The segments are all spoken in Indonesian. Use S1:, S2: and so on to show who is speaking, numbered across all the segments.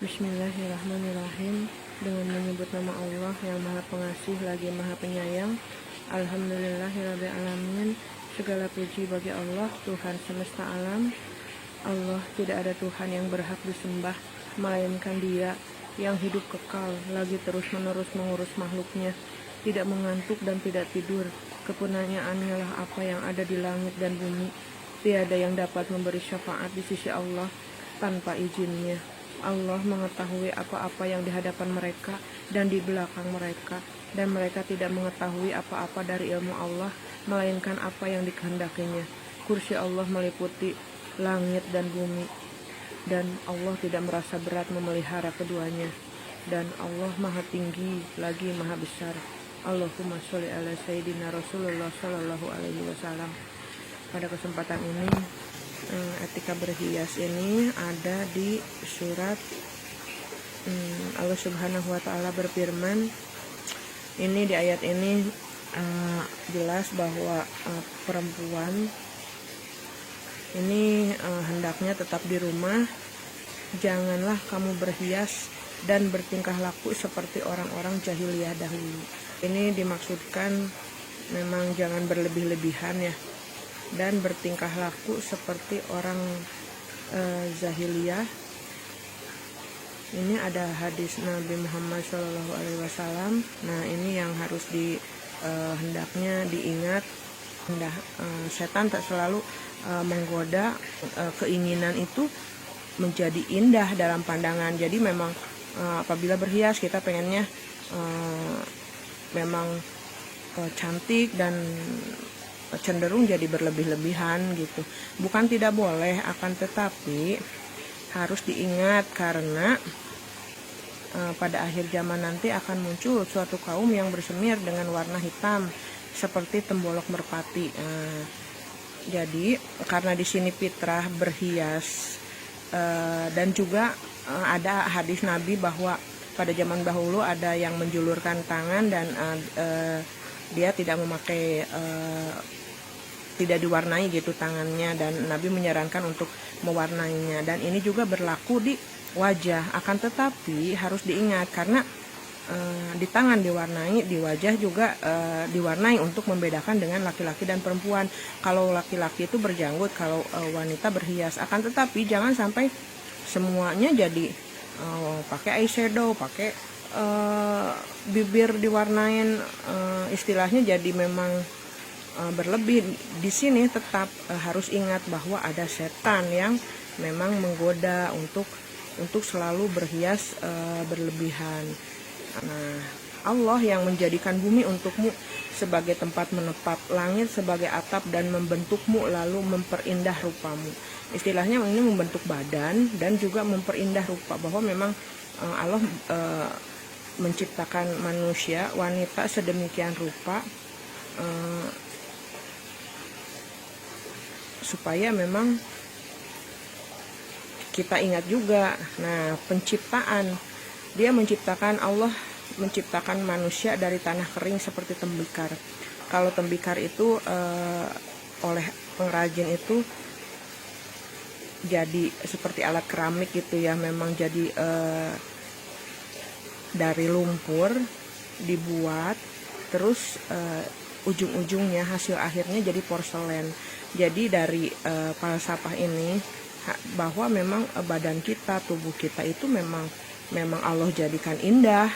S1: Bismillahirrahmanirrahim. Dengan menyebut nama Allah yang Maha Pengasih lagi Maha Penyayang. Alhamdulillahirrabbilalamin. Segala puji bagi Allah, Tuhan semesta alam. Allah tidak ada Tuhan yang berhak disembah melainkan Dia yang hidup kekal, lagi terus-menerus mengurus makhluknya, tidak mengantuk dan tidak tidur. Kepunyaan-Nya lah apa yang ada di langit dan bumi. Tiada yang dapat memberi syafaat di sisi Allah tanpa izinnya. Allah mengetahui apa-apa yang di hadapan mereka dan di belakang mereka, dan mereka tidak mengetahui apa-apa dari ilmu Allah melainkan apa yang dikehendakinya. Kursi Allah meliputi langit dan bumi, dan Allah tidak merasa berat memelihara keduanya, dan Allah maha tinggi lagi maha besar. Allahumma sholli ala sayyidina Rasulullah sallallahu alaihi wasallam. Pada kesempatan ini, etika berhias ini ada di surat Allah Subhanahu wa Ta'ala berfirman. Ini di ayat ini jelas bahwa perempuan ini hendaknya tetap di rumah. Janganlah kamu berhias dan bertingkah laku seperti orang-orang jahiliyah dahulu. Ini dimaksudkan memang jangan berlebih-lebihan ya, dan bertingkah laku seperti orang jahiliyah. Ini ada hadis Nabi Muhammad SAW. Nah, ini yang harus hendaknya diingat. Setan tak selalu menggoda keinginan itu menjadi indah dalam pandangan. Jadi memang apabila berhias kita pengennya memang cantik dan cenderung jadi berlebih-lebihan gitu. Bukan tidak boleh, akan tetapi harus diingat karena pada akhir zaman nanti akan muncul suatu kaum yang bersemir dengan warna hitam seperti tembolok merpati. Jadi karena di sini fitrah berhias, dan juga ada hadis Nabi bahwa pada zaman dahulu ada yang menjulurkan tangan dan dia tidak memakai tidak diwarnai gitu tangannya, dan Nabi menyarankan untuk mewarnainya, dan ini juga berlaku di wajah. Akan tetapi harus diingat karena di tangan diwarnai, di wajah juga diwarnai untuk membedakan dengan laki-laki dan perempuan. Kalau laki-laki itu berjanggut, kalau wanita berhias. Akan tetapi jangan sampai semuanya jadi pakai eyeshadow, pakai bibir diwarnain, istilahnya jadi memang berlebih. Di sini tetap harus ingat bahwa ada setan yang memang menggoda untuk selalu berhias berlebihan. Nah, Allah yang menjadikan bumi untukmu sebagai tempat menetap, langit sebagai atap, dan membentukmu lalu memperindah rupamu. Istilahnya ini membentuk badan dan juga memperindah rupa, bahwa memang Allah menciptakan manusia wanita sedemikian rupa supaya memang kita ingat juga. Nah, penciptaan, dia menciptakan, Allah menciptakan manusia dari tanah kering seperti tembikar. Kalau tembikar itu oleh pengrajin itu jadi seperti alat keramik gitu ya, memang jadi dari lumpur dibuat, terus ujung-ujungnya hasil akhirnya jadi porselen. Jadi dari falsafah ini bahwa memang badan kita, tubuh kita itu memang Allah jadikan indah.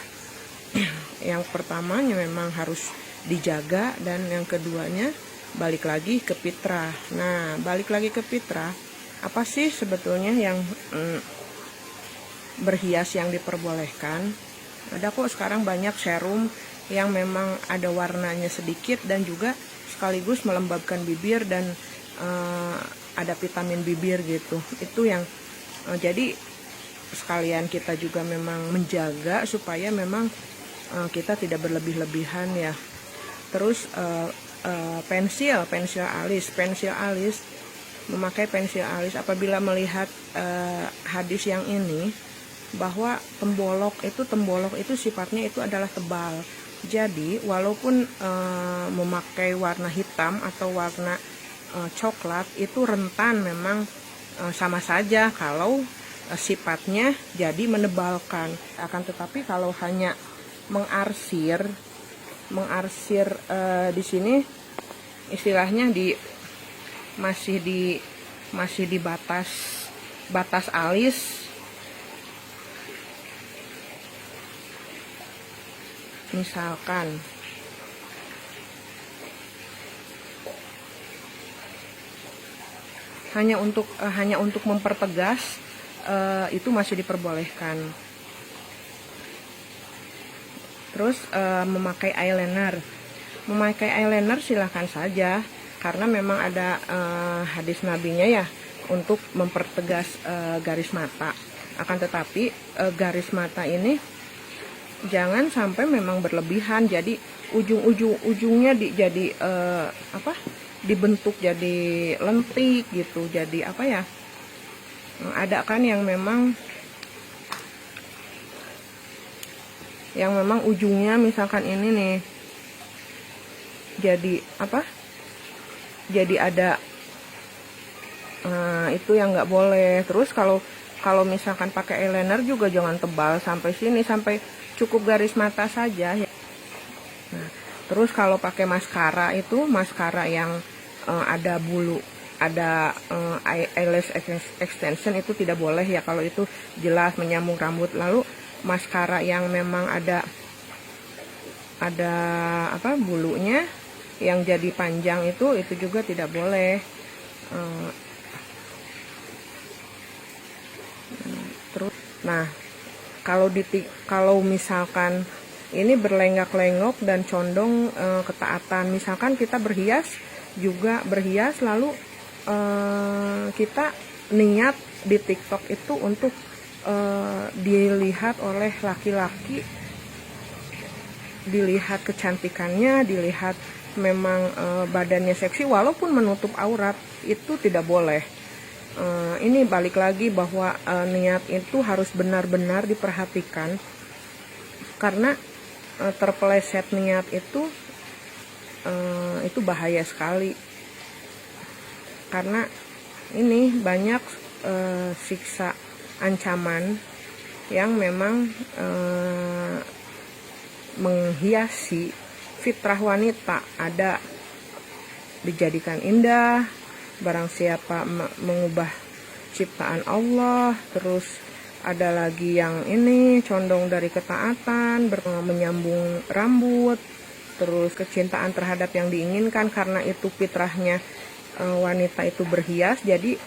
S1: Yang pertamanya memang harus dijaga, dan yang keduanya balik lagi ke fitrah. Nah, balik lagi ke fitrah, apa sih sebetulnya yang berhias yang diperbolehkan? Ada kok sekarang banyak serum yang memang ada warnanya sedikit dan juga sekaligus melembabkan bibir, dan ada vitamin bibir gitu. Itu yang jadi sekalian kita juga memang menjaga supaya memang kita tidak berlebih-lebihan ya. Terus pensil alis, memakai pensil alis apabila melihat hadis yang ini bahwa tembolok itu sifatnya itu adalah tebal. Jadi walaupun memakai warna hitam atau warna coklat itu rentan, memang sama saja kalau sifatnya jadi menebalkan. Akan tetapi kalau hanya mengarsir di sini istilahnya masih di batas alis, misalkan hanya untuk mempertegas, itu masih diperbolehkan. Terus memakai eyeliner silahkan saja, karena memang ada hadis nabinya ya untuk mempertegas garis mata. Akan tetapi garis mata ini jangan sampai memang berlebihan, jadi ujungnya jadi dibentuk jadi lentik gitu, jadi apa ya, ada kan yang memang ujungnya misalkan ini nih jadi apa, jadi ada, itu yang nggak boleh. Terus kalau misalkan pakai eyeliner juga jangan tebal sampai sini, sampai cukup garis mata saja ya. Nah, terus kalau pakai maskara itu maskara yang ada bulu, ada eyelash extension, itu tidak boleh ya, kalau itu jelas menyambung rambut. Lalu maskara yang memang ada bulunya yang jadi panjang itu juga tidak boleh. Terus nah, kalau misalkan ini berlenggak-lenggok dan condong ketaatan, misalkan kita berhias lalu kita niat di TikTok itu untuk dilihat oleh laki-laki, dilihat kecantikannya, dilihat memang badannya seksi walaupun menutup aurat, itu tidak boleh. Ini balik lagi bahwa niat itu harus benar-benar diperhatikan, karena terpeleset niat itu bahaya sekali, karena ini banyak siksa ancaman yang memang menghiasi fitrah wanita. Ada dijadikan indah, barang siapa mengubah ciptaan Allah. Terus ada lagi yang ini condong dari ketaatan, menyambung rambut, terus kecintaan terhadap yang diinginkan, karena itu fitrahnya wanita itu berhias, jadi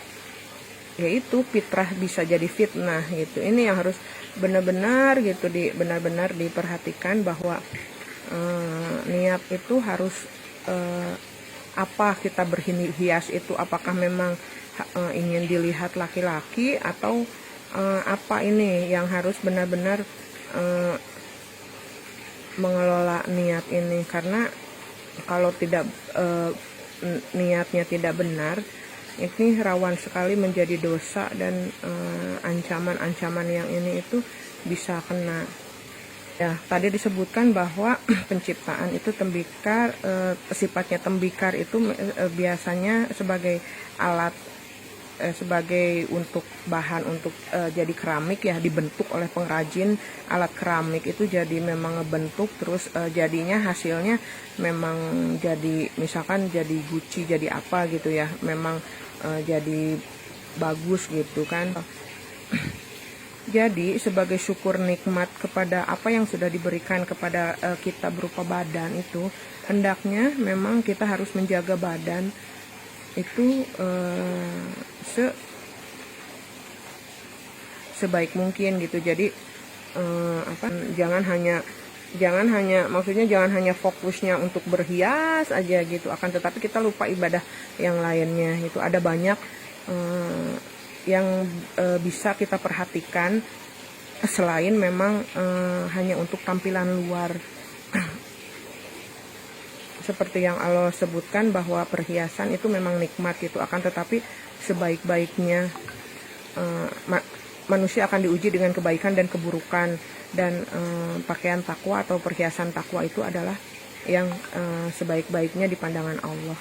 S1: yaitu fitrah bisa jadi fitnah gitu. Ini yang harus benar-benar gitu benar-benar diperhatikan, bahwa niat itu harus apa kita berhias itu, apakah memang ingin dilihat laki-laki atau apa. Ini yang harus benar-benar mengelola niat ini, karena kalau tidak niatnya tidak benar, ini rawan sekali menjadi dosa, dan ancaman-ancaman yang ini itu bisa kena. Ya, tadi disebutkan bahwa penciptaan itu tembikar, sifatnya tembikar itu biasanya sebagai alat, sebagai untuk bahan untuk jadi keramik ya, dibentuk oleh pengrajin alat keramik itu, jadi memang ngebentuk, terus jadinya hasilnya memang jadi misalkan jadi guci, jadi apa gitu ya, memang jadi bagus gitu kan. Jadi sebagai syukur nikmat kepada apa yang sudah diberikan kepada kita berupa badan itu, hendaknya memang kita harus menjaga badan itu sebaik mungkin gitu. Jadi jangan hanya fokusnya untuk berhias aja gitu, akan tetapi kita lupa ibadah yang lainnya. Itu ada banyak yang bisa kita perhatikan selain memang hanya untuk tampilan luar. Seperti yang Allah sebutkan bahwa perhiasan itu memang nikmat gitu, akan tetapi sebaik-baiknya manusia akan diuji dengan kebaikan dan keburukan, dan pakaian takwa atau perhiasan takwa itu adalah yang sebaik-baiknya di pandangan Allah.